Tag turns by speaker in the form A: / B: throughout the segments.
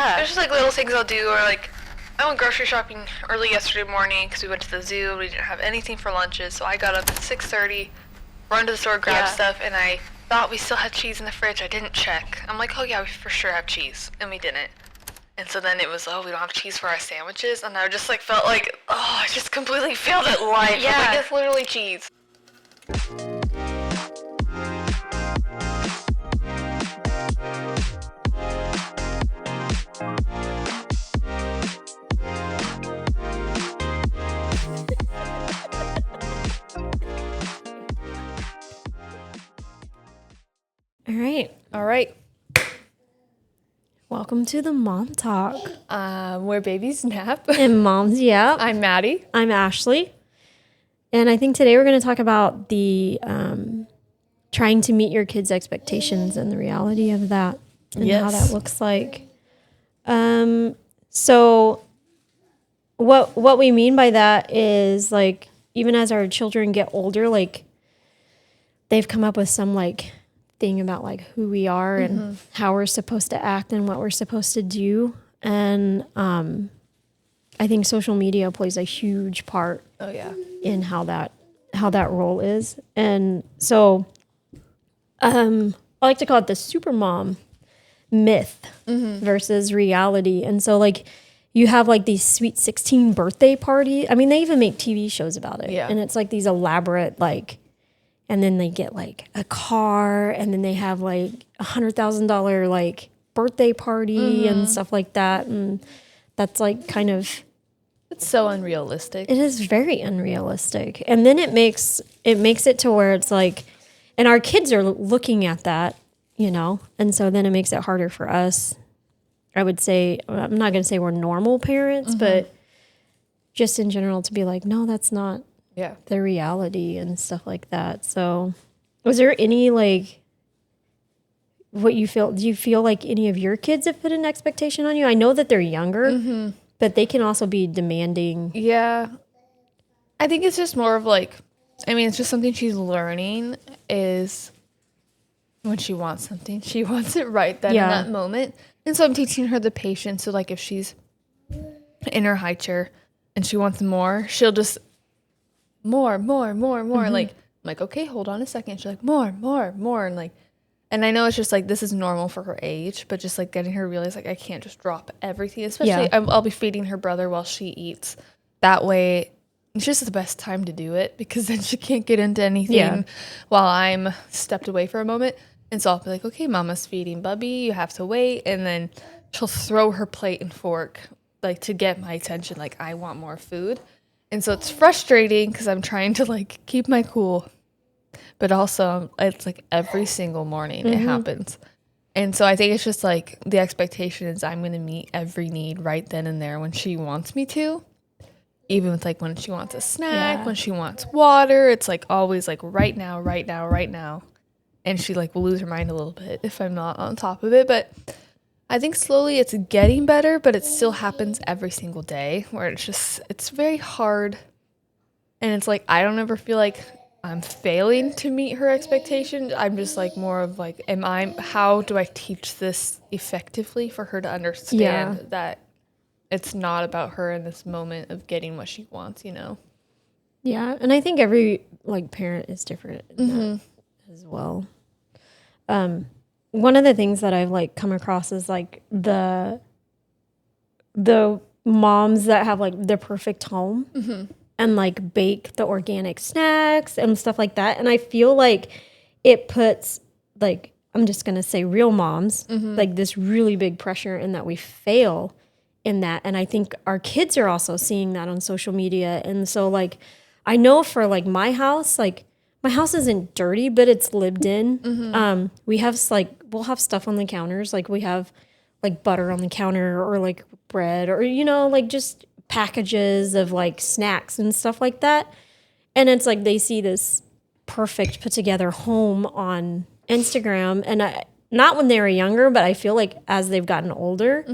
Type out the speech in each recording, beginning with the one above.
A: Yeah.
B: There's just like little things I'll do, or like I went grocery shopping early yesterday morning because we went to the zoo. We didn't have anything for lunches, so I got up at 6:30, run to the store, grab stuff, and I thought we still had cheese in the fridge. I didn't check. I'm like, oh yeah, we for sure have cheese, and we didn't. And so then it was, oh, we don't have cheese for our sandwiches, and I just like felt like, oh, I just completely failed at life.
A: Yeah.
B: Like, it's literally cheese.
A: All right.
C: Welcome to the Mom Talk.
A: Where babies nap.
C: And moms, yeah.
A: I'm Maddie.
C: I'm Ashley. And I think today we're going to talk about the trying to meet your kids' expectations and the reality of that and how that looks like. So what we mean by that is like even as our children get older, like they've come up with some like thing about like who we are and how we're supposed to act and what we're supposed to do. And I think social media plays a huge part in how that role is. And so I like to call it the Supermom myth versus reality. And so like you have like these sweet 16 birthday party. I mean, they even make TV shows about it.
A: Yeah.
C: And it's like these elaborate like, and then they get like a car and then they have like $100,000 like birthday party and stuff like that. And that's like kind of,
A: It's so unrealistic.
C: it is very unrealistic. And then it makes it to where it's like, and our kids are looking at that, you know? And so then it makes it harder for us. I would say, I'm not going to say we're normal parents, but just in general to be like, no, that's not the reality and stuff like that. So was there any like, what you feel, do you feel like any of your kids have put an expectation on you? I know that they're younger, but they can also be demanding.
A: Yeah. I think it's just more of like, I mean, it's just something she's learning is when she wants something, she wants it right then in that moment. And so I'm teaching her the patience. So like if she's in her high chair and she wants more, she'll just more. Like, I'm like, okay, hold on a second. She's like, more. And like, and I know it's just like, this is normal for her age, but just like getting her to realize like, I can't just drop everything, especially I'll be feeding her brother while she eats. That way, it's just the best time to do it because then she can't get into anything while I'm stepped away for a moment. And so I'll be like, okay, mama's feeding Bubby, you have to wait. And then she'll throw her plate and fork like to get my attention. Like I want more food. And so it's frustrating because I'm trying to like keep my cool, but also it's like every single morning it happens. And so I think it's just like the expectation is I'm going to meet every need right then and there when she wants me to. Even with like when she wants a snack, when she wants water, it's like always like right now. And she like will lose her mind a little bit if I'm not on top of it. But I think slowly it's getting better, but it still happens every single day where it's very hard. And it's like, I don't ever feel like I'm failing to meet her expectations. I'm just like more of like, how do I teach this effectively for her to understand that it's not about her in this moment of getting what she wants, you know?
C: Yeah. And I think every like parent is different in that as well. One of the things that I've like come across is like the moms that have like the perfect home and like bake the organic snacks and stuff like that. And I feel like it puts like, I'm just going to say real moms, like this really big pressure in that we fail in that. And I think our kids are also seeing that on social media. And so like, I know for like my house isn't dirty, but it's lived in. We have we'll have stuff on the counters. Like we have like butter on the counter or like bread or, you know, like just packages of like snacks and stuff like that. And it's like, they see this perfect put together home on Instagram. And not when they were younger, but I feel like as they've gotten older,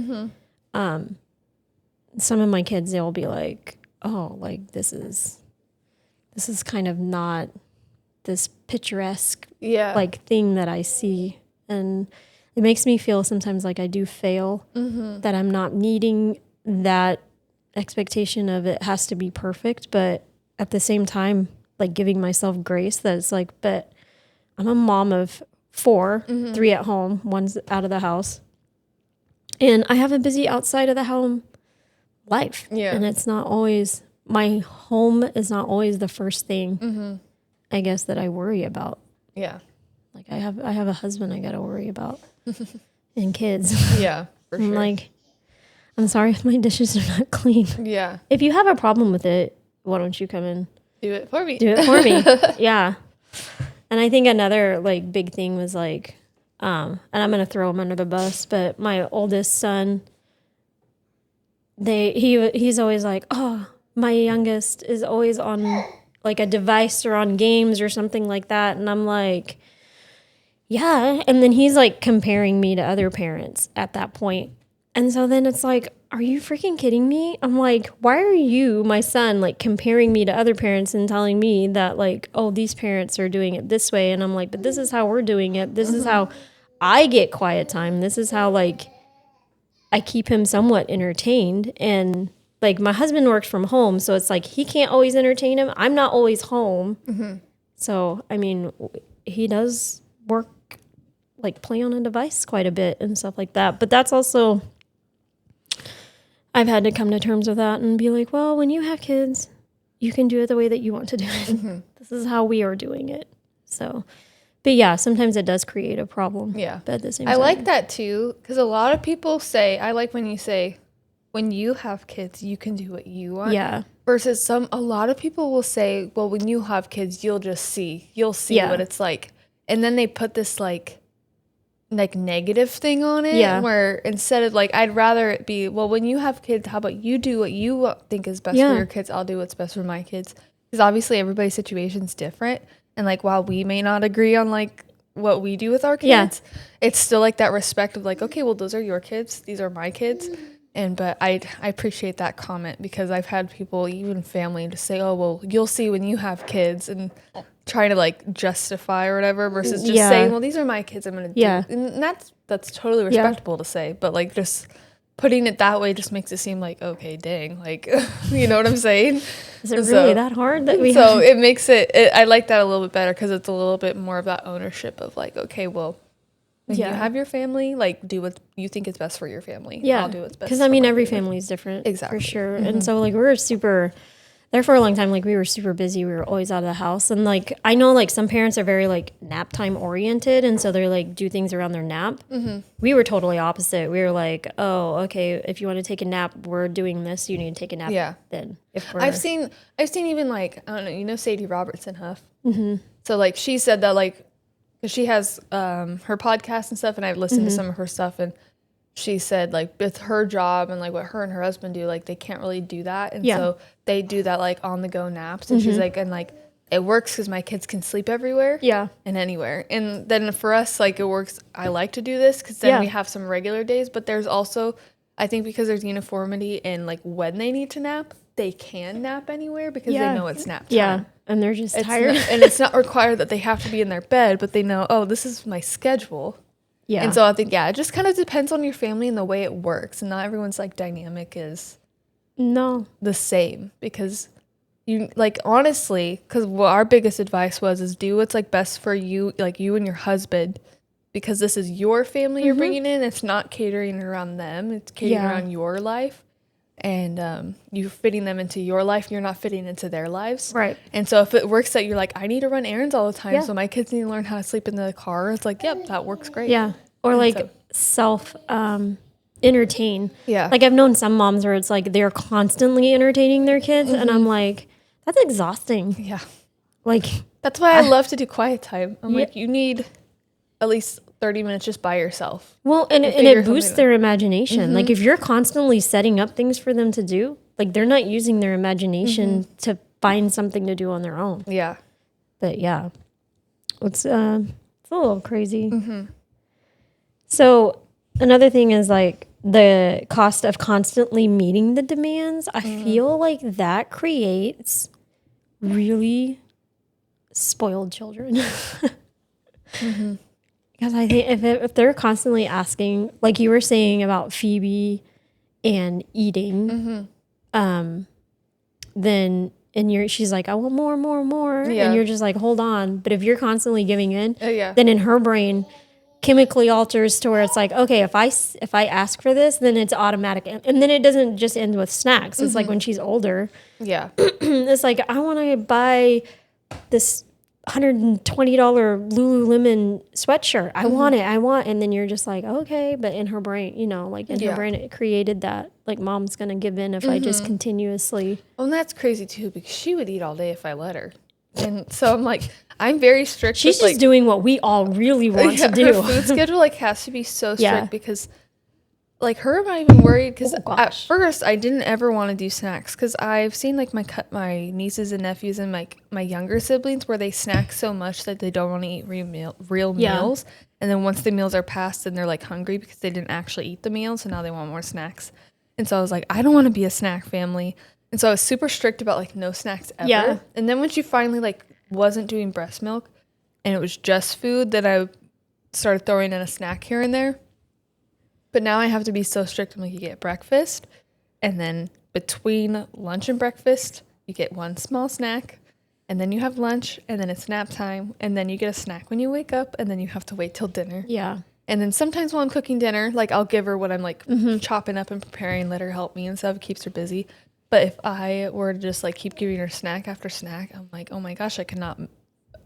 C: some of my kids, they'll be like, oh, like this is kind of not this picturesque like thing that I see. And it makes me feel sometimes like I do fail, that I'm not meeting that expectation of it has to be perfect, but at the same time, like giving myself grace that it's like, but I'm a mom of 4, 3 at home, 1's out of the house. And I have a busy outside of the home life.
A: Yeah.
C: And it's not always, my home is not always the first thing, I guess, that I worry about.
A: Yeah.
C: Like I have a husband I got to worry about and kids.
A: Yeah, for
C: I'm
A: sure.
C: like, I'm sorry if my dishes are not clean.
A: Yeah.
C: If you have a problem with it, why don't you come in?
A: Do it for me.
C: Do it for me. Yeah. And I think another like big thing was like, and I'm going to throw him under the bus, but my oldest son, he's always like, oh, my youngest is always on like a device or on games or something like that. And I'm like, yeah. And then he's like comparing me to other parents at that point. And so then it's like, are you freaking kidding me? I'm like, why are you, my son, like comparing me to other parents and telling me that like, oh, these parents are doing it this way? And I'm like, but this is how we're doing it. This is how I get quiet time. This is how like I keep him somewhat entertained. And like my husband works from home, so it's like he can't always entertain him. I'm not always home. So, I mean, he does work, like play on a device quite a bit and stuff like that. But that's also, I've had to come to terms with that and be like, well, when you have kids, you can do it the way that you want to do it. This is how we are doing it. So, but yeah, sometimes it does create a problem.
A: Yeah.
C: But at the same
A: I
C: time,
A: like that too, because a lot of people say, I like when you say, when you have kids, you can do what you want.
C: Yeah.
A: Versus a lot of people will say, well, when you have kids, you'll see
C: Yeah.
A: what it's like. And then they put this like negative thing on it.
C: Yeah.
A: Where instead of like, I'd rather it be, well, when you have kids, how about you do what you think is best
C: Yeah.
A: for your kids? I'll do what's best for my kids. Because obviously everybody's situation's different. And like, while we may not agree on like what we do with our kids, it's still like that respect of like, okay, well, those are your kids. These are my kids. But I appreciate that comment, because I've had people, even family, just say, oh, well, you'll see when you have kids, and try to like justify or whatever, versus just saying, well, these are my kids, I'm going to do.
C: Yeah.
A: And that's totally respectable to say. But like just putting it that way just makes it seem like, okay, dang, like, you know what I'm saying?
C: Is it really that hard that we
A: So it makes it, I like that a little bit better, because it's a little bit more of that ownership of like, okay, well, when you have your family, like do what you think is best for your family.
C: Yeah.
A: I'll do what's best.
C: Because I mean, every family is different.
A: Exactly.
C: For sure. And so like there for a long time, like we were super busy. We were always out of the house. And like, I know like some parents are very like nap time oriented. And so they're like do things around their nap. We were totally opposite. We were like, oh, okay, if you want to take a nap, we're doing this. You need to take a nap then.
A: I've seen even like, I don't know, you know, Sadie Robertson Huff. So like she said that like, because she has her podcast and stuff, and I've listened to some of her stuff, and she said like with her job and like what her and her husband do, like they can't really do that, and so they do that like on the go naps, and she's like, and like it works because my kids can sleep everywhere, and anywhere, and then for us like it works. I like to do this because then we have some regular days, but there's also, I think, because there's uniformity in like when they need to nap, they can nap anywhere because they know it's nap time.
C: Yeah. And they're just tired.
A: And it's not required that they have to be in their bed, but they know, oh, this is my schedule. Yeah. And so I think, it just kind of depends on your family and the way it works. And not everyone's like dynamic is the same, because you like, honestly, because what our biggest advice is do what's like best for you, like you and your husband, because this is your family you're bringing in. It's not catering around them. It's catering around your life. And you're fitting them into your life. You're not fitting into their lives. Right. And so if it works that you're like, I need to run errands all the time, so my kids need to learn how to sleep in the car, it's like, yep, that works great.
C: Yeah. Or and like self entertain.
A: Yeah.
C: Like I've known some moms where it's like they're constantly entertaining their kids. And I'm like, that's exhausting.
A: Yeah.
C: Like.
A: That's why I love to do quiet time. I'm like, you need at least 30 minutes just by yourself.
C: Well, and it boosts their imagination. Like if you're constantly setting up things for them to do, like they're not using their imagination to find something to do on their own.
A: Yeah.
C: But yeah, it's a little crazy. So another thing is like the cost of constantly meeting the demands. I feel like that creates really spoiled children. Because I think if they're constantly asking, like you were saying about Phoebe and eating, then she's like, I want more, more, more, and you're just like, hold on. But if you're constantly giving in, then in her brain, chemically alters to where it's like, okay, if I ask for this, then it's automatic, and then it doesn't just end with snacks. It's like when she's older, it's like, I want to buy this $120 Lululemon sweatshirt. I want it. And then you're just like, okay. But in her brain, her brain, it created that, like, mom's going to give in if I just continuously.
A: Well, and that's crazy too, because she would eat all day if I let her. And so I'm like, I'm very strict.
C: She's just like, doing what we all really want to do.
A: Her food schedule, like, has to be so strict because, like, her, I'm not even worried because at first I didn't ever want to do snacks because I've seen, like, my nieces and nephews and my younger siblings where they snack so much that they don't want to eat real meals. And then once the meals are passed, then they're, like, hungry because they didn't actually eat the meal. So now they want more snacks. And so I was like, I don't want to be a snack family. And so I was super strict about, like, no snacks ever. Yeah. And then when she finally, like, wasn't doing breast milk and it was just food, then I started throwing in a snack here and there. But now I have to be so strict. I'm like, you get breakfast, and then between lunch and breakfast, you get one small snack, and then you have lunch, and then it's nap time, and then you get a snack when you wake up, and then you have to wait till dinner. Yeah. And then sometimes while I'm cooking dinner, like, I'll give her what I'm, like, chopping up and preparing, let her help me and stuff. It keeps her busy. But if I were to just, like, keep giving her snack after snack, I'm like, oh my gosh, I cannot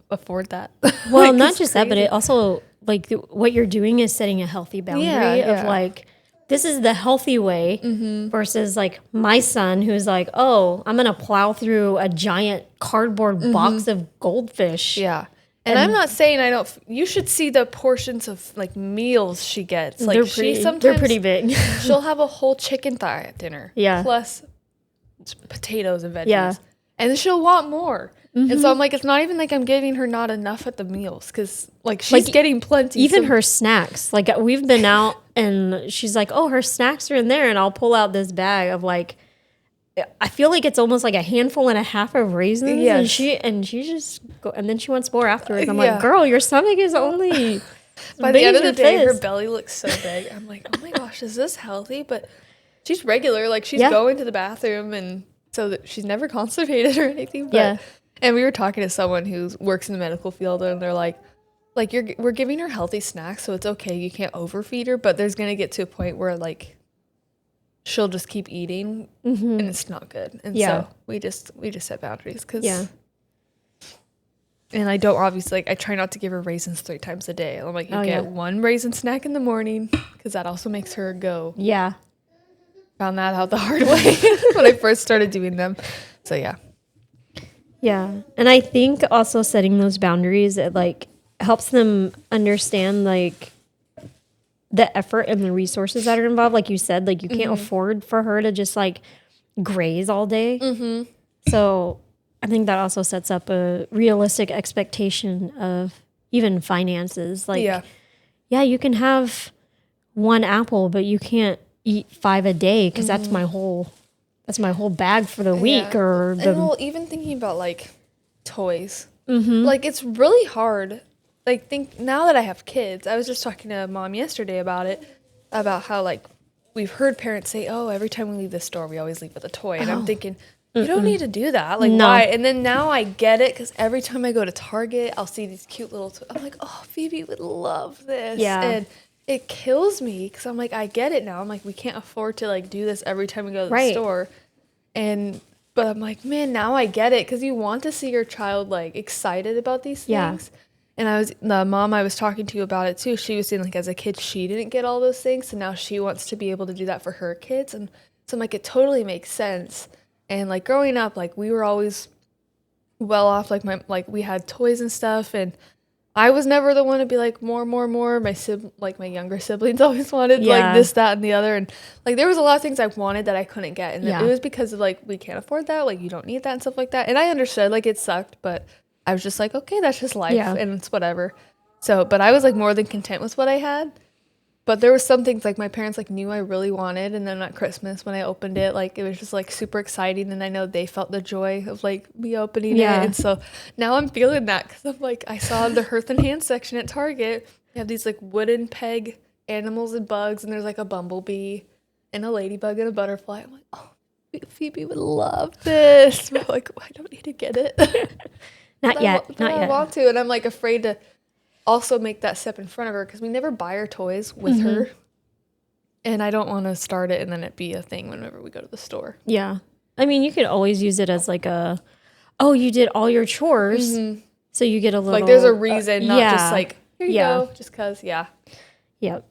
A: afford that.
C: Well, like, not just crazy. That, but it also, like, what you're doing is setting a healthy boundary of, like, this is the healthy way versus, like, my son who's like, oh, I'm going to plow through a giant cardboard box of goldfish.
A: Yeah. And I'm not saying you should see the portions of, like, meals she gets. Like,
C: they're pretty big.
A: She'll have a whole chicken thigh at dinner. Yeah. Plus potatoes and veggies. Yeah. And then she'll want more. And so I'm like, it's not even like I'm giving her not enough at the meals because, like, she's getting plenty.
C: Even her snacks. Like, we've been out and she's like, oh, her snacks are in there. And I'll pull out this bag of, like, I feel like it's almost like a handful and a half of raisins. Yes. And she just and then she wants more afterwards. I'm like, girl, your stomach is only
A: by the end of the day, her belly looks so big. I'm like, oh my gosh, is this healthy? But she's regular. Like, she's going to the bathroom, and so that she's never constipated or anything. But and we were talking to someone who works in the medical field, and they're like we're giving her healthy snacks, so it's okay. You can't overfeed her, but there's gonna get to a point where, like, she'll just keep eating, and it's not good. And so we just set boundaries because and I don't obviously, like, I try not to give her raisins 3 times a day. I'm like, you get one raisin snack in the morning because that also makes her go. Yeah. Found that out the hard way when I first started doing them. So yeah.
C: Yeah. And I think also setting those boundaries, it, like, helps them understand, like, the effort and the resources that are involved. Like you said, like, you can't afford for her to just, like, graze all day. So I think that also sets up a realistic expectation of even finances. Like, you can have 1 apple, but you can't eat 5 a day because that's my whole bag for the week. Or
A: even thinking about, like, toys, like, it's really hard. Like, now that I have kids, I was just talking to Mom yesterday about it, about how, like, we've heard parents say, oh, every time we leave the store, we always leave with a toy. And I'm thinking, you don't need to do that. Like, why? And then now I get it because every time I go to Target, I'll see these cute little toys. I'm like, oh, Phoebe would love this. Yeah. And it kills me because I'm like, I get it now. I'm like, we can't afford to, like, do this every time we go to the store. But I'm like, man, now I get it because you want to see your child, like, excited about these things. And the mom I was talking to about it too, she was saying, like, as a kid, she didn't get all those things. So now she wants to be able to do that for her kids. And so I'm like, it totally makes sense. And, like, growing up, like, we were always well off. Like, we had toys and stuff. And I was never the one to be like, more. My younger siblings always wanted like this, that, and the other. And, like, there was a lot of things I wanted that I couldn't get. And it was because of, like, we can't afford that. Like, you don't need that and stuff like that. And I understood, like, it sucked, but I was just like, okay, that's just life and it's whatever. So, but I was, like, more than content with what I had. But there were some things, like, my parents, like, knew I really wanted. And then at Christmas when I opened it, like, it was just, like, super exciting. And I know they felt the joy of, like, me opening it. And so now I'm feeling that because I'm like, I saw the Hearth and Hand section at Target They have these like wooden peg animals and bugs, and there's like a bumblebee and a ladybug and a butterfly. I'm like, oh, Phoebe would love this. But I'm like, I don't need to get it.
C: Not yet.
A: I want to, and I'm like afraid to also make that step in front of her because we never buy her toys with her. And I don't want to start it and then it be a thing whenever we go to the store.
C: Yeah. I mean, you could always use it as like you did all your chores. So you get a little.
A: Like there's a reason, not just like, here you go, just because, yeah.
C: Yep.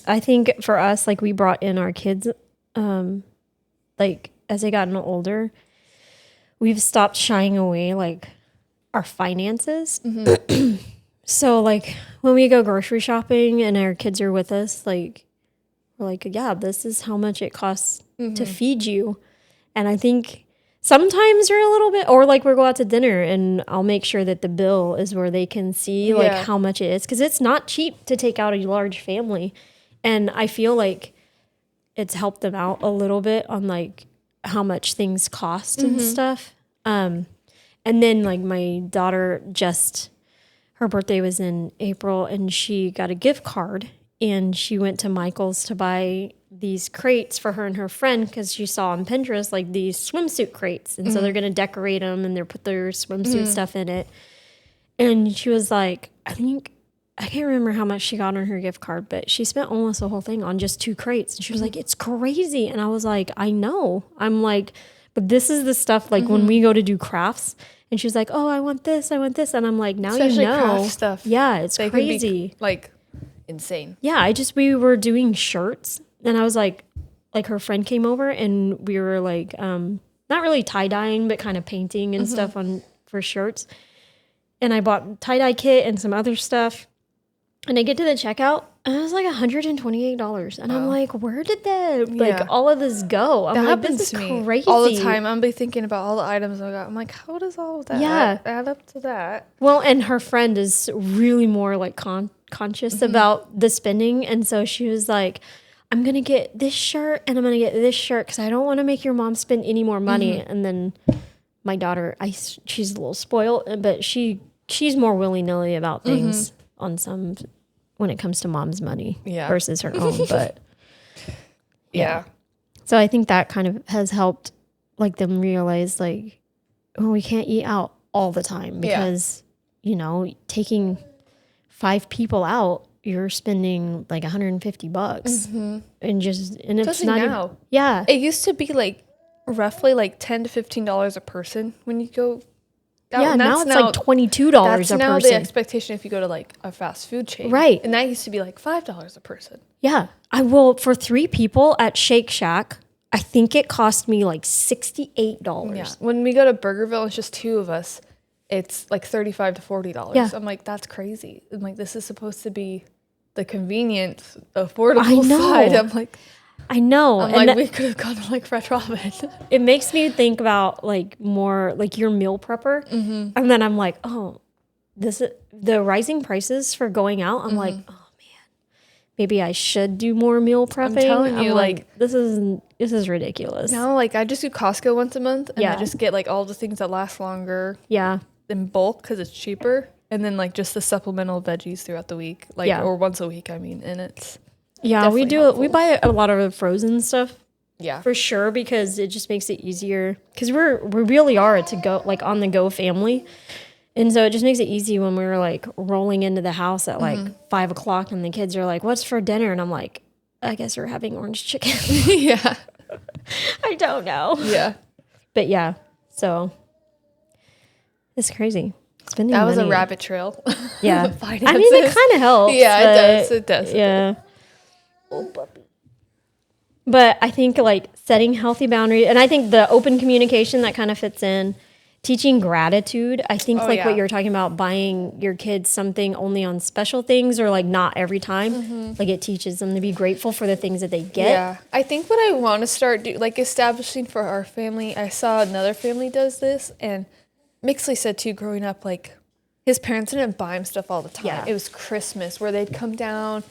C: I think for us, like we brought in our kids, like as they gotten older, we've stopped shying away like our finances. So like when we go grocery shopping and our kids are with us, like, we're like, yeah, this is how much it costs to feed you. And I think sometimes you're a little bit, or like we'll go out to dinner and I'll make sure that the bill is where they can see like how much it is. Cause it's not cheap to take out a large family. And I feel like it's helped them out a little bit on like how much things cost and stuff. And then like my daughter her birthday was in April and she got a gift card. And she went to Michael's to buy these crates for her and her friend because she saw on Pinterest like these swimsuit crates. And so they're going to decorate them and they're put their swimsuit stuff in it. And she was like, I can't remember how much she got on her gift card, but she spent almost the whole thing on just 2 crates. And she was like, it's crazy. And I was like, I know. I'm like, but this is the stuff like when we go to do crafts. And she's like, oh, I want this. And I'm like, now
A: especially
C: you know.
A: Craft stuff.
C: Yeah, it's
A: they
C: crazy.
A: Can be, like, insane.
C: Yeah, we were doing shirts and I was like her friend came over and we were like not really tie-dyeing but kind of painting and stuff for shirts. And I bought tie-dye kit and some other stuff. And I get to the checkout and it was like $128. And I'm like, where did all of this go? I'm like, this is crazy.
A: All the time. I'm be thinking about all the items I got. I'm like, how does all of that add up to that?
C: Well, and her friend is really more like conscious about the spending. And so she was like, I'm going to get this shirt and I'm going to get this shirt because I don't want to make your mom spend any more money. And then my daughter, she's a little spoiled, but she's more willy-nilly about things on some when it comes to mom's money versus her own. But yeah. So I think that kind of has helped like them realize like, we can't eat out all the time because, taking 5 people out, you're spending like $150 and it's
A: especially
C: not
A: now.
C: Yeah.
A: It used to be like roughly like $10 to $15 a person when you go out.
C: Yeah, now it's like $22 a person.
A: That's now the expectation if you go to like a fast food chain.
C: Right.
A: And that used to be like $5 a person.
C: Yeah. I will for 3 people at Shake Shack, I think it cost me like $68.
A: Yeah. When we go to Burgerville, it's just 2 of us. It's like $35 to $40.
C: Yeah.
A: I'm like, that's crazy. I'm like, this is supposed to be the convenient, affordable side. I'm like,
C: I know.
A: I'm like, we could have gone to like Red Robin.
C: It makes me think about like more like your meal prepper. And then I'm like, oh, the rising prices for going out. I'm like, oh man, maybe I should do more meal prepping. I'm
A: telling you, like
C: this is ridiculous.
A: No, like I just do Costco once a month and I just get like all the things that last longer.
C: Yeah.
A: In bulk because it's cheaper, and then like just the supplemental veggies throughout the week, or once a week. I mean, and it's
C: we do helpful. We buy a lot of frozen stuff, for sure, because it just makes it easier. Because we really are a on the go family, and so it just makes it easy when we're like rolling into the house at like 5 o'clock, and the kids are like, "What's for dinner?" And I'm like, "I guess we're having orange chicken."
A: Yeah,
C: I don't know.
A: Yeah,
C: but yeah, so. It's crazy.
A: That was a rabbit trail.
C: Yeah. I mean, it kind of helps.
A: Yeah, it does.
C: Yeah. Oh, puppy. But I think like setting healthy boundaries, and I think the open communication that kind of fits in, teaching gratitude. I think what you're talking about, buying your kids something only on special things or like not every time. Like it teaches them to be grateful for the things that they get.
A: Yeah. I think what I want to start like establishing for our family, I saw another family does this, and Mixley said too, growing up, like his parents didn't buy him stuff all the time. Yeah. It was Christmas where they'd come down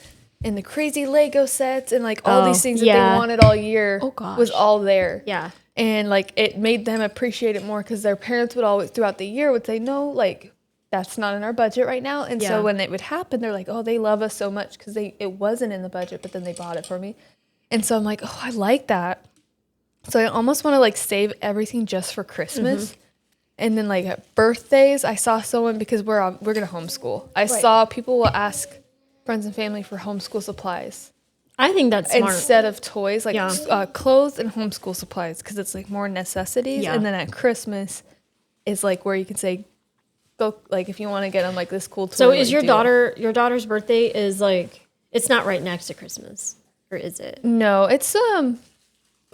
A: in the crazy Lego sets and like all these things that they wanted all year was all there.
C: Yeah.
A: And like it made them appreciate it more because their parents would always throughout the year would say, no, like that's not in our budget right now. And
C: Yeah.
A: so when it would happen, they're like, oh, they love us so much because it wasn't in the budget, but then they bought it for me. And so I'm like, oh, I like that. So I almost want to like save everything just for Christmas. And then like at birthdays, I saw someone, because we're going to homeschool. I saw people will ask friends and family for homeschool supplies.
C: I think that's smart.
A: Instead of toys, like clothes and homeschool supplies, because it's like more necessities.
C: Yeah.
A: And then at Christmas is like where you can say, go, like if you want to get them like this cool toy.
C: So is your daughter's birthday is like, it's not right next to Christmas, or is it?
A: No, it's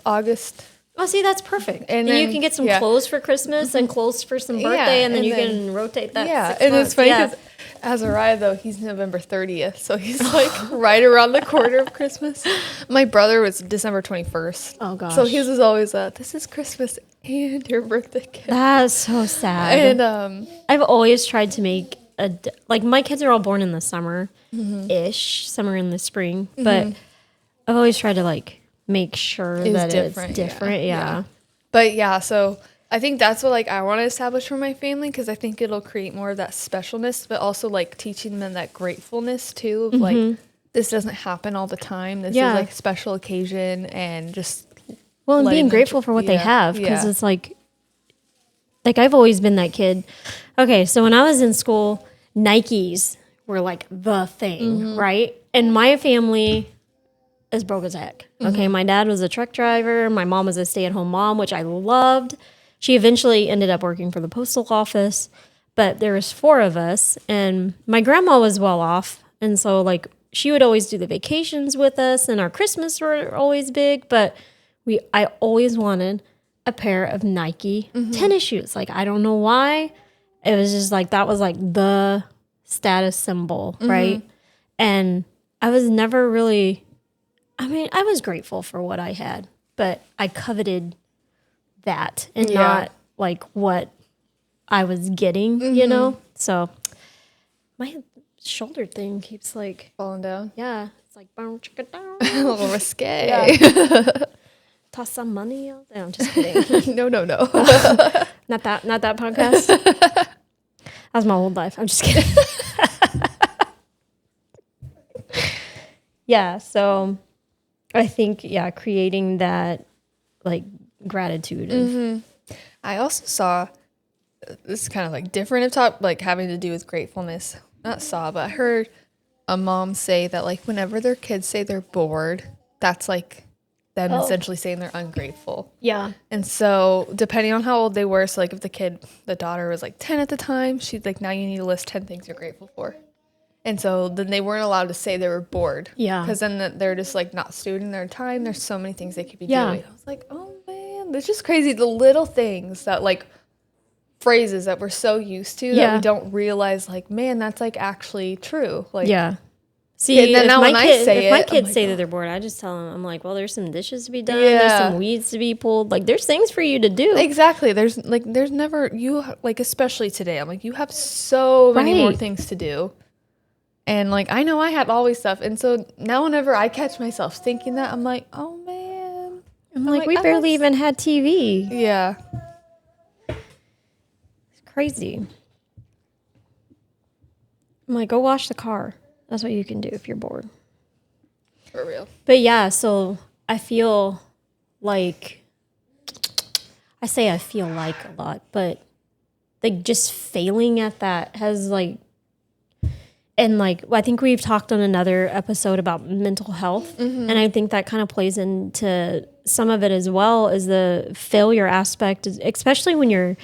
A: August.
C: Oh, see, that's perfect.
A: And
C: then
A: then,
C: you can get some clothes for Christmas and clothes for some birthday, and then you can rotate that.
A: Yeah,
C: 6
A: and
C: months.
A: it's funny because Azariah, though, he's November 30th, so he's like right around the corner of Christmas. My brother was December 21st.
C: Oh, gosh.
A: So his was always this is Christmas and your birthday gift.
C: That's so sad.
A: And
C: I've always tried to make like my kids are all born in the summer-ish, summer in the spring, but I've always tried to like make sure that it's different. Yeah.
A: But yeah, so I think that's what like I want to establish for my family, because I think it'll create more of that specialness, but also like teaching them that gratefulness too, of like this doesn't happen all the time. This is like a special occasion, and just
C: and being grateful for what they have, because it's like I've always been that kid. Okay, so when I was in school, Nikes were like the thing, right? And my family is broke as heck. Okay, my dad was a truck driver. My mom was a stay-at-home mom, which I loved. She eventually ended up working for the postal office, but there was 4 of us, and my grandma was well off, and so like she would always do the vacations with us, and our Christmas were always big. But I always wanted a pair of Nike tennis shoes. Like, I don't know why. It was just like, that was like the status symbol, right? And I was never really, I was grateful for what I had, but I coveted that and not like what I was getting, you know? So my shoulder thing keeps like
A: falling down.
C: Yeah. It's like, boom, chicka, down.
A: A little risque.
C: Toss some money out there. I'm just kidding.
A: No.
C: Not that podcast. That was my old life. I'm just kidding. Yeah. So I think, creating that like gratitude.
A: I also saw, this is kind of like different of top, like having to do with gratefulness. Not saw, but I heard a mom say that like whenever their kids say they're bored, that's like them essentially saying they're ungrateful.
C: Yeah.
A: And so depending on how old they were, so like if the daughter was like 10 at the time, she's like, now you need to list 10 things you're grateful for. And so then they weren't allowed to say they were bored.
C: Yeah.
A: Because then they're just like not stewarding their time. There's so many things they could be doing. I was like, oh man, it's just crazy. The little things that like phrases that we're so used to that we don't realize like, man, that's like actually true. Like,
C: see,
A: then now when I say
C: if my
A: it,
C: kids
A: I'm
C: say
A: like,
C: that they're bored, I just tell them, I'm like, well, there's some dishes to be done. There's some weeds to be pulled. Like, there's things for you to do.
A: Exactly. There's never, like, especially today, I'm like, you have so many more things to do. And like, I know I have always stuff. And so now whenever I catch myself thinking that, I'm like, oh man.
C: I'm like, we barely even had TV.
A: Yeah.
C: It's crazy. I'm like, go wash the car. That's what you can do if you're bored.
A: For real.
C: But yeah, so I feel like, I say I feel like a lot, but like just failing at that has like, and like, I think we've talked on another episode about mental health. And I think that kind of plays into some of it as well, as the failure aspect, especially when your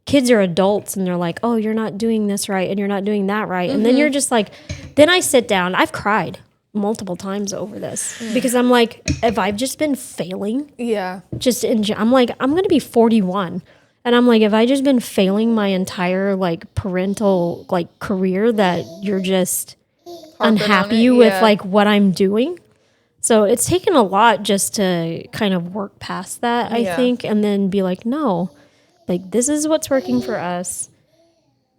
C: kids are adults and they're like, oh, you're not doing this right and you're not doing that right. And then you're just like, then I sit down, I've cried multiple times over this because I'm like, if I've just been failing, I'm like, I'm going to be 41. And I'm like, if I just been failing my entire like parental like career, that you're just unhappy with like what I'm doing. So it's taken a lot just to kind of work past that, I think, and then be like, no, like this is what's working for us.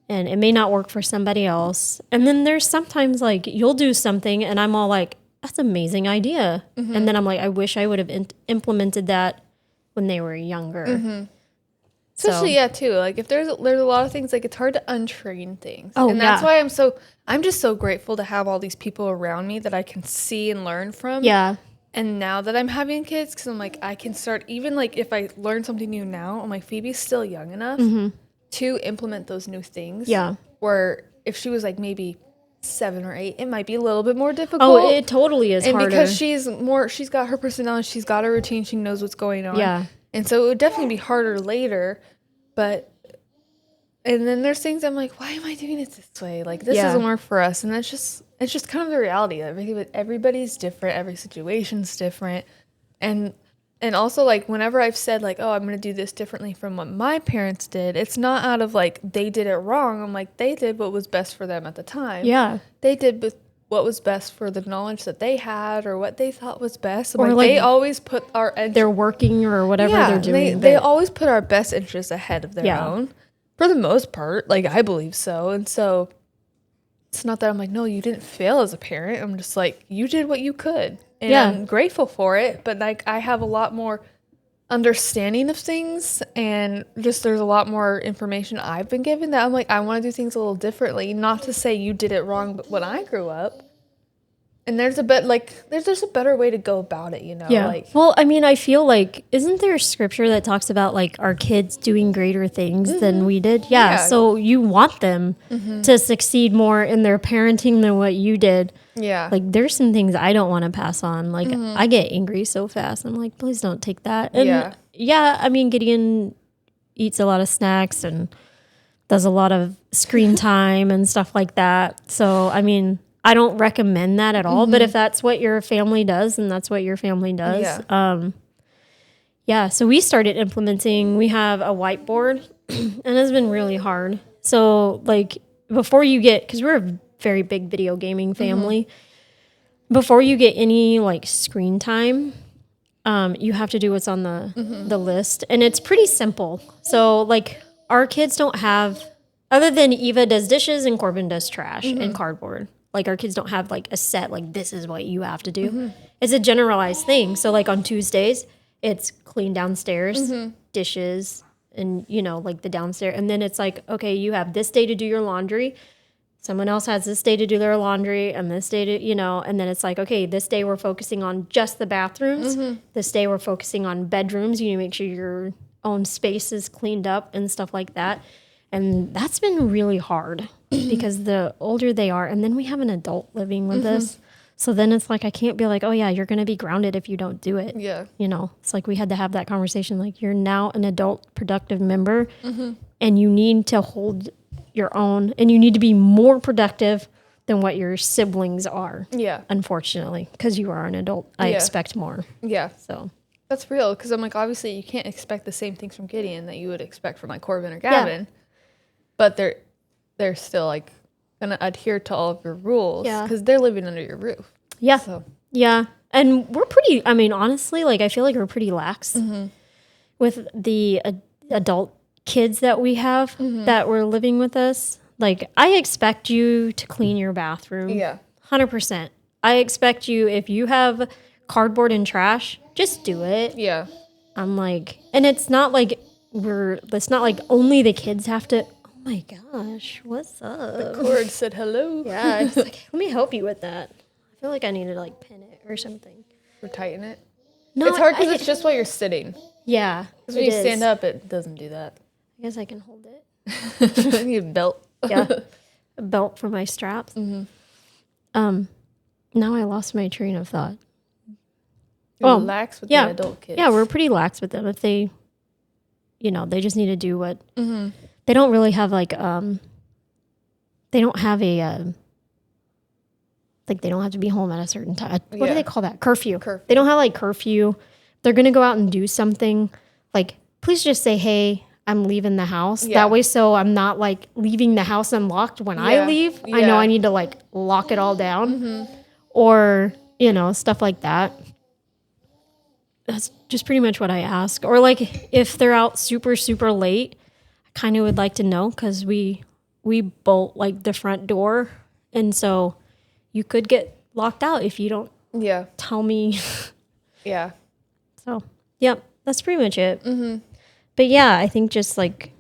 C: And it may not work for somebody else. And then there's sometimes like you'll do something and I'm all like, that's an amazing idea. And then I'm like, I wish I would have implemented that when they were younger.
A: Especially, too. Like, if there's a lot of things, like, it's hard to untrain things.
C: Oh,
A: and that's why I'm just so grateful to have all these people around me that I can see and learn from.
C: Yeah.
A: And now that I'm having kids, because I'm like, I can start, even like if I learn something new now, I'm like, Phoebe's still young enough to implement those new things.
C: Yeah.
A: Where if she was like maybe 7 or 8, it might be a little bit more difficult.
C: Oh, it totally is harder.
A: And because she's got her personality, she's got a routine, she knows what's going on.
C: Yeah.
A: And so it would definitely be harder later. And then there's things I'm like, why am I doing it this way? Like, this doesn't work for us. And it's just kind of the reality. Everybody's different. Every situation's different. And also, like, whenever I've said, like, oh, I'm going to do this differently from what my parents did, it's not out of, like, they did it wrong. I'm like, they did what was best for them at the time.
C: Yeah.
A: They did what was best for the knowledge that they had or what they thought was best.
C: Or,
A: like, they always put
C: they're working or whatever they're doing.
A: They always put our best interests ahead of their own. For the most part, like, I believe so. And so it's not that I'm like, no, you didn't fail as a parent. I'm just like, you did what you could. And I'm grateful for it. But, like, I have a lot more understanding of things. And just there's a lot more information I've been given that I'm like, I want to do things a little differently. Not to say you did it wrong, but when I grew up. And there's just a better way to go about it, you know?
C: Yeah.
A: Like,
C: well, I mean, I feel like, isn't there a scripture that talks about, like, our kids doing greater things than we did? Yeah. So you want them to succeed more in their parenting than what you did.
A: Yeah.
C: Like, there's some things I don't want to pass on. Like, I get angry so fast. I'm like, please don't take that. And I mean, Gideon eats a lot of snacks and does a lot of screen time and stuff like that. So, I mean, I don't recommend that at all, but if that's what your family does, then that's what your family does. So we started implementing, we have a whiteboard and it's been really hard. So, like, before you get, because we're a very big video gaming family, before you get any, like, screen time, you have to do what's on the list. And it's pretty simple. So, like, our kids don't have, other than Eva does dishes and Corbin does trash and cardboard. Like, our kids don't have, like, a set, like, this is what you have to do. It's a generalized thing. So, like, on Tuesdays, it's clean downstairs, dishes, and, you know, like, the downstairs. And then it's like, okay, you have this day to do your laundry. Someone else has this day to do their laundry and this day to, you know, and then it's like, okay, this day we're focusing on just the bathrooms. This day we're focusing on bedrooms. You need to make sure your own space is cleaned up and stuff like that. And that's been really hard because the older they are, and then we have an adult living with us. So then it's like, I can't be like, oh yeah, you're going to be grounded if you don't do it.
A: Yeah.
C: You know, it's like we had to have that conversation. Like, you're now an adult productive member and you need to hold your own and you need to be more productive than what your siblings are.
A: Yeah.
C: Unfortunately, because you are an adult. I expect more.
A: Yeah.
C: So
A: that's real. Because I'm like, obviously you can't expect the same things from Gideon that you would expect from, like, Corbin or Gavin. Yeah. But they're still, like, going to adhere to all of your rules because they're living under your roof.
C: Yeah.
A: So.
C: Yeah. And we're pretty, I mean, honestly, like, I feel like we're pretty lax with the adult kids that we have that were living with us. Like, I expect you to clean your bathroom. Yeah. 100%. I expect you, if you have cardboard and trash, just do it.
A: Yeah.
C: I'm like, and it's not like only the kids have to. Oh my gosh, what's up?
A: The cord said hello.
C: Yeah, it's like, let me help you with that. I feel like I need to, like, pin it or something.
A: Or tighten it.
C: No,
A: it's hard because it's just while you're sitting.
C: Yeah,
A: because when you stand up, it doesn't do that.
C: I guess I can hold it.
A: I need a belt.
C: Yeah, a belt for my straps. Now I lost my train of thought.
A: You're lax with the adult kids.
C: Yeah, we're pretty lax with them. If they, you know, they just need to do what. They don't really have, like, they don't have a, like, they don't have to be home at a certain time. What do they call that? Curfew. They don't have, like, curfew. They're going to go out and do something. Like, please just say, hey, I'm leaving the house. Yeah. That way, so I'm not, like, leaving the house unlocked when I leave. Yeah. I know I need to, like, lock it all down. Or, you know, stuff like that. That's just pretty much what I ask. Or, like, if they're out super, super late, I kind of would like to know because we bolt, like, the front door. And so you could get locked out if you don't tell me.
A: Yeah.
C: So, yep, that's pretty much it. But yeah, I think just like,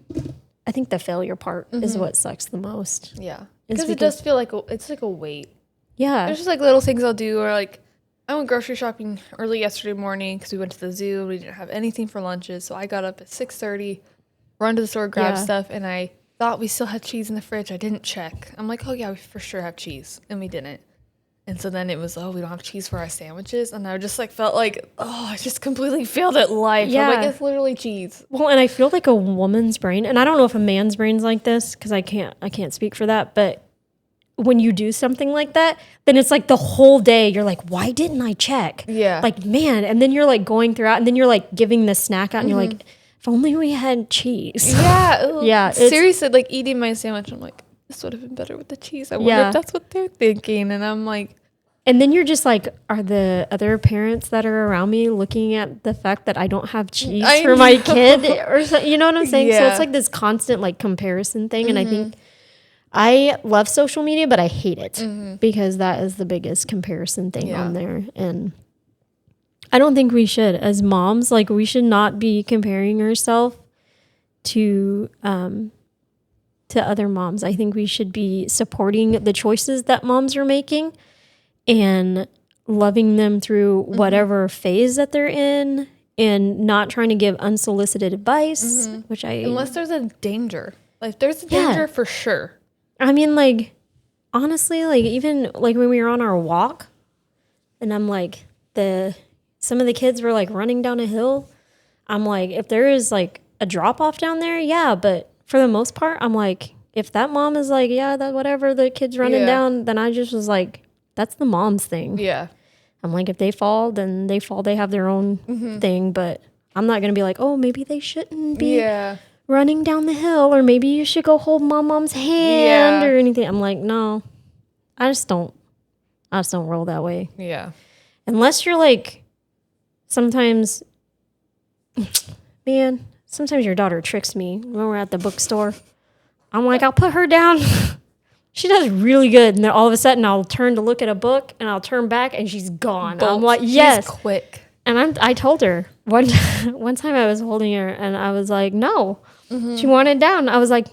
C: I think the failure part is what sucks the most.
A: Yeah. Because it does feel like it's like a weight.
C: Yeah.
A: There's just like little things I'll do, or like I went grocery shopping early yesterday morning because we went to the zoo. We didn't have anything for lunches, so I got up at 6:30, run to the store, grab stuff, and I thought we still had cheese in the fridge. I didn't check. I'm like, oh yeah, we for sure have cheese, and we didn't. And so then it was, oh, we don't have cheese for our sandwiches, and I just like felt like, oh, I just completely failed at life.
C: Yeah.
A: I'm like, it's literally cheese.
C: Well, and I feel like a woman's brain, and I don't know if a man's brain's like this because I can't speak for that, but when you do something like that, then it's like the whole day you're like, why didn't I check?
A: Yeah.
C: Like, man, and then you're like going throughout, and then you're like giving the snack out, and you're like, if only we had cheese.
A: Yeah.
C: Yeah.
A: Seriously, like eating my sandwich, I'm like, this would have been better with the cheese. I wonder if that's what they're thinking. And I'm like,
C: and then you're just like, are the other parents that are around me looking at the fact that I don't have cheese for my kid? Or so, you know what I'm saying?
A: Yeah.
C: So it's like this constant like comparison thing. And I think I love social media, but I hate it because that is the biggest comparison thing on there. And I don't think we should, as moms, like we should not be comparing ourselves to other moms. I think we should be supporting the choices that moms are making and loving them through whatever phase that they're in, and not trying to give unsolicited advice, which
A: unless there's a danger. Like there's a danger for sure.
C: I mean, like, honestly, like even like when we were on our walk and I'm like, some of the kids were like running down a hill. I'm like, if there is like a drop off down there, yeah, but for the most part, I'm like, if that mom is like, yeah, that whatever the kid's running down, then I just was like, that's the mom's thing.
A: Yeah.
C: I'm like, if they fall, then they fall. They have their own thing, but I'm not going to be like, oh, maybe they shouldn't be running down the hill, or maybe you should go hold mom's hand or anything. I'm like, no, I just don't roll that way.
A: Yeah.
C: Unless you're like, sometimes your daughter tricks me when we're at the bookstore. I'm like, I'll put her down. She does really good. And then all of a sudden I'll turn to look at a book and I'll turn back and she's gone. I'm like, yes.
A: She's quick.
C: And I told her one time I was holding her and I was like, no. She wanted down. I was like,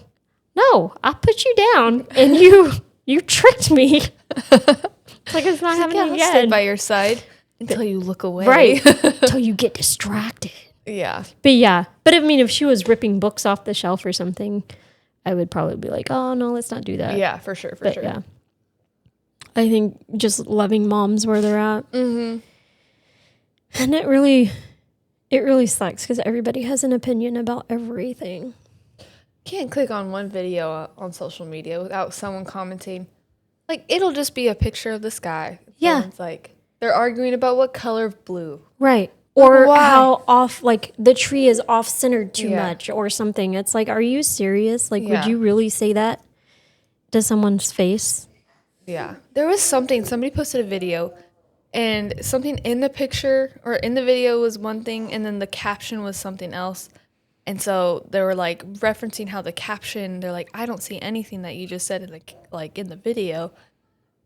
C: no, I'll put you down. And you tricked me. It's like, it's not happening
A: I'll
C: again.
A: stay by your side until you look away.
C: Right. Until you get distracted.
A: Yeah.
C: But I mean, if she was ripping books off the shelf or something, I would probably be like, oh no, let's not do that.
A: Yeah, for sure. For sure.
C: Yeah. I think just loving moms where they're at. And it really sucks because everybody has an opinion about everything.
A: Can't click on one video on social media without someone commenting. Like, it'll just be a picture of the sky.
C: Yeah.
A: It's like, they're arguing about what color of blue.
C: Right. Or
A: why?
C: how off, like, the tree is off-centered too much or something. It's like, are you serious? Like, would you really say that to someone's face?
A: Yeah. There was somebody posted a video, and something in the picture or in the video was one thing, and then the caption was something else. And so they were, like, referencing how the caption, they're like, I don't see anything that you just said in the video.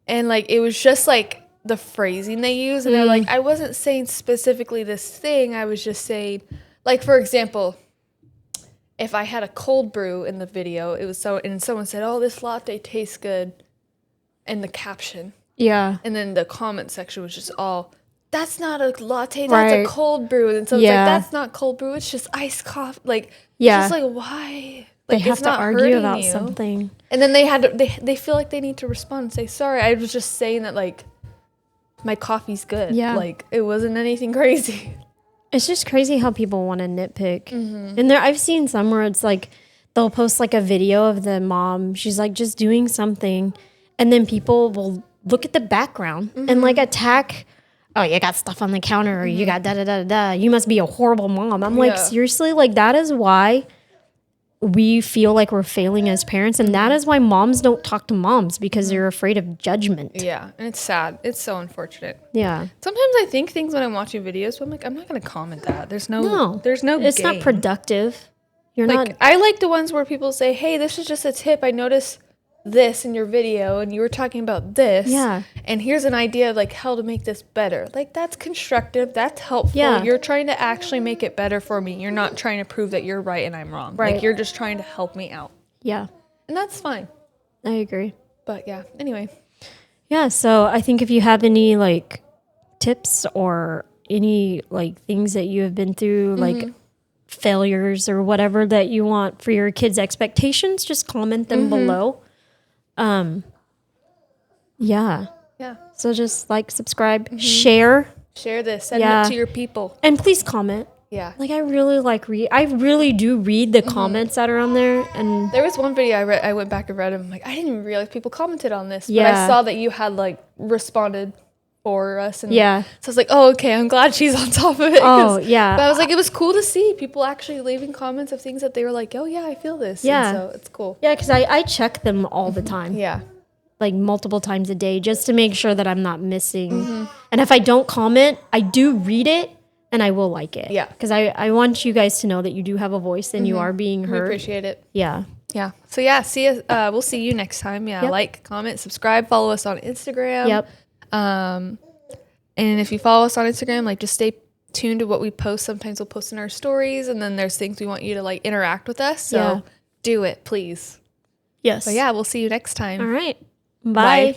A: And, like, it was just, like, the phrasing they use, and they're like, I wasn't saying specifically this thing, I was just saying, like, for example, if I had a cold brew in the video, it was and someone said, oh, this latte tastes good in the caption, and then the comment section was just all, that's not a latte, that's a cold brew, and so it's like, that's not cold brew, it's just iced coffee, like, it's just like, why? Like,
C: they have to argue about something,
A: and then they feel like they need to respond and say, sorry, I was just saying that, like, my coffee's good. Yeah. Like, it wasn't anything crazy.
C: It's just crazy how people want to nitpick. And I've seen some where it's like, they'll post like a video of the mom. She's like just doing something. And then people will look at the background and like attack, oh, you got stuff on the counter or you got da-da-da-da-da. You must be a horrible mom. I'm like, seriously? Like, that is why we feel like we're failing as parents, and that is why moms don't talk to moms, because they're afraid of judgment.
A: Yeah, and it's sad. It's so unfortunate.
C: Yeah.
A: Sometimes I think things when I'm watching videos, but I'm like, I'm not going to comment that. There's no
C: it's
A: gain.
C: not productive. You're
A: like,
C: not.
A: I like the ones where people say, hey, this is just a tip. I noticed this in your video and you were talking about this.
C: Yeah.
A: And here's an idea of like how to make this better. Like that's constructive. That's helpful.
C: Yeah.
A: You're trying to actually make it better for me. You're not trying to prove that you're right and I'm wrong.
C: Right.
A: Like you're just trying to help me out.
C: Yeah.
A: And that's fine.
C: I agree.
A: But yeah, anyway.
C: Yeah. So I think if you have any like tips or any like things that you have been through, like failures or whatever that you want for your kids' expectations, just comment them below. Yeah.
A: Yeah.
C: So just like, subscribe, share,
A: Share this. Send it to your people.
C: and please comment.
A: Yeah.
C: Like I really like I really do read the comments that are on there, and
A: There was one video I read. I went back and read them. I'm like, I didn't even realize people commented on this. But
C: Yeah.
A: I saw that you had like responded for us. And
C: Yeah.
A: So I was like, oh, okay. I'm glad she's on top of it.
C: Oh, yeah.
A: But I was like, it was cool to see people actually leaving comments of things that they were like, oh yeah, I feel this.
C: Yeah.
A: And so it's cool.
C: yeah, because I check them all the time.
A: Yeah.
C: Like multiple times a day, just to make sure that I'm not missing. And if I don't comment, I do read it and I will like it.
A: Yeah.
C: Because I want you guys to know that you do have a voice and you are being
A: We
C: heard.
A: appreciate it.
C: Yeah.
A: Yeah. So yeah, see us. We'll see you next time. Yeah.
C: Yep.
A: Like, comment, subscribe, follow us on Instagram.
C: Yep.
A: And if you follow us on Instagram, like just stay tuned to what we post. Sometimes we'll post in our stories, and then there's things we want you to like interact with us. So
C: Yeah.
A: do it, please.
C: Yes.
A: But yeah, we'll see you next time.
C: All right. Bye.
A: Bye.